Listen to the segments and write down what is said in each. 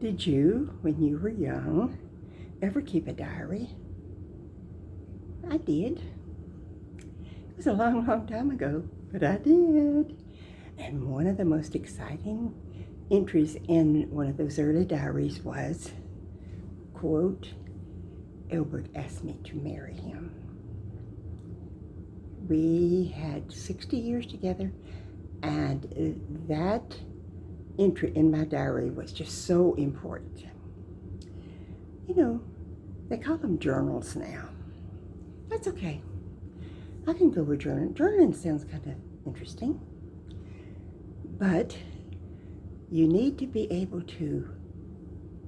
Did you, when you were young, ever keep a diary? I did. It was a long, long time ago, but I did. And one of the most exciting entries in one of those early diaries was, quote, Elbert asked me to marry him. We had 60 years together, and that entry in my diary was just so important. You know, they call them journals now. That's okay. I can go with journaling. Journaling sounds kind of interesting, but you need to be able to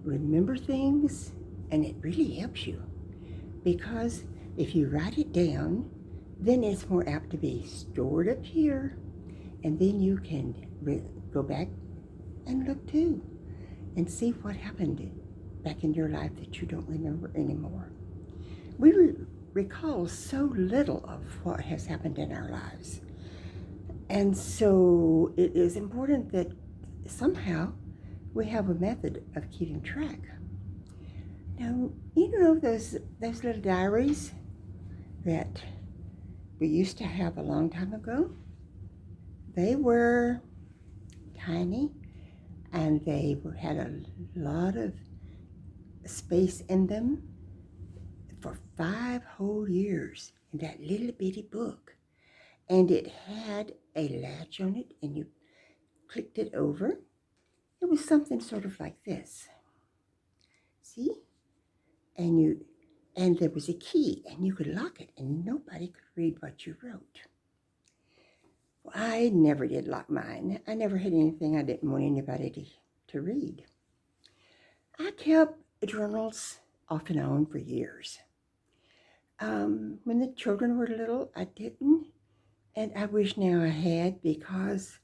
remember things, and it really helps you because if you write it down, then it's more apt to be stored up here, and then you can go back and look too and see what happened back in your life that you don't remember anymore. We recall so little of what has happened in our lives. And so it is important that somehow we have a method of keeping track. Now, you know those little diaries that we used to have a long time ago? They were tiny and they had a lot of space in them for 5 whole years in that little bitty book. And it had a latch on it, and you clicked it over. It was something sort of like this. See? And there was a key, and you could lock it, and nobody could read what you wrote. Well, I never did lock mine. I never had anything I didn't want anybody to read. I kept journals off and on for years. When the children were little, I didn't, and I wish now I had, because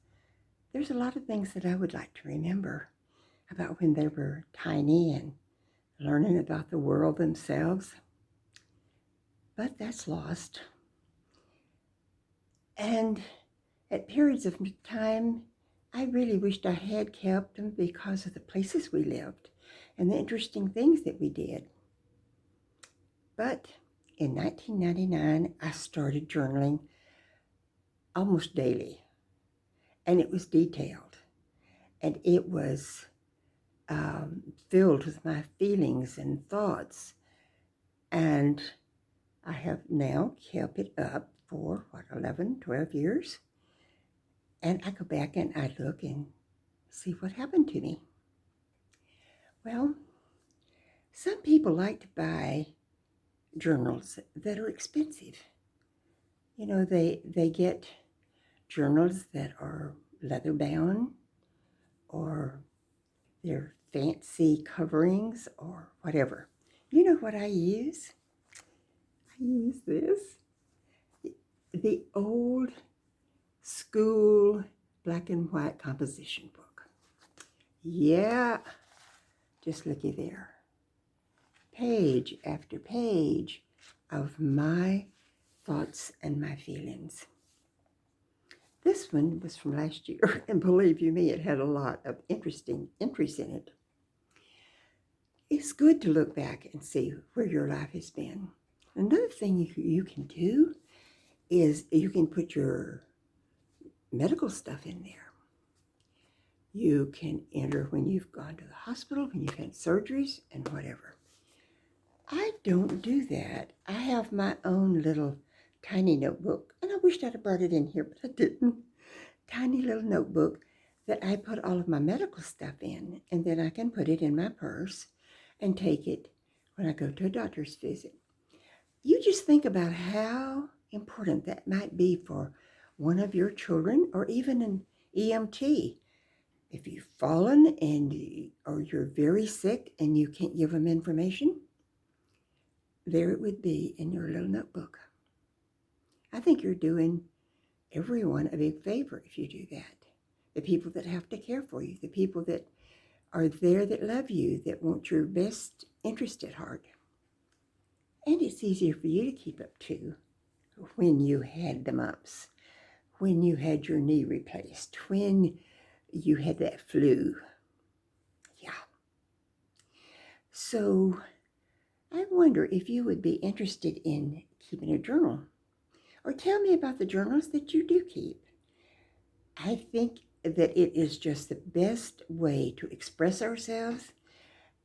there's a lot of things that I would like to remember about when they were tiny and learning about the world themselves. But that's lost. And at periods of time, I really wished I had kept them because of the places we lived and the interesting things that we did. But in 1999, I started journaling almost daily, and it was detailed, and it was filled with my feelings and thoughts, and I have now kept it up for 11, 12 years, and I go back and I look and see what happened to me. Well, some people like to buy journals that are expensive. You know, they get journals that are leather bound, or they're fancy coverings or whatever. You know what I use? I use this. The old school black and white composition book. Yeah, just looky there. Page after page of my thoughts and my feelings. This one was from last year, and believe you me, it had a lot of interesting entries in it. It's good to look back and see where your life has been. Another thing you can do is you can put your medical stuff in there. You can enter when you've gone to the hospital, when you've had surgeries, and whatever. I don't do that. I have my own little tiny notebook, and I wished I'd have brought it in here, but I didn't. Tiny little notebook that I put all of my medical stuff in, and then I can put it in my purse and take it when I go to a doctor's visit. You just think about how important that might be for one of your children, or even an EMT. If you've fallen or you're very sick and you can't give them information, there it would be in your little notebook. I think you're doing everyone a big favor if you do that. The people that have to care for you, the people that are there that love you, that want your best interest at heart. And it's easier for you to keep up too when you had the mumps, when you had your knee replaced, when you had that flu. Yeah. So I wonder if you would be interested in keeping a journal, or tell me about the journals that you do keep. I think that it is just the best way to express ourselves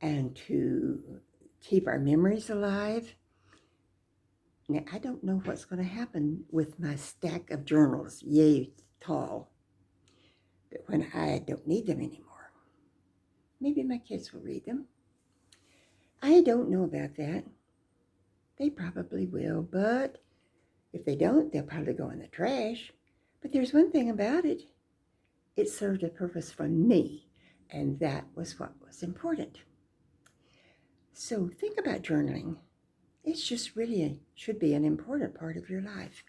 and to keep our memories alive. Now, I don't know what's going to happen with my stack of journals, yay tall, but when I don't need them anymore. Maybe my kids will read them. I don't know about that. They probably will, but if they don't, they'll probably go in the trash. But there's one thing about it. It served a purpose for me, and that was what was important. So think about journaling. It's just really should be an important part of your life.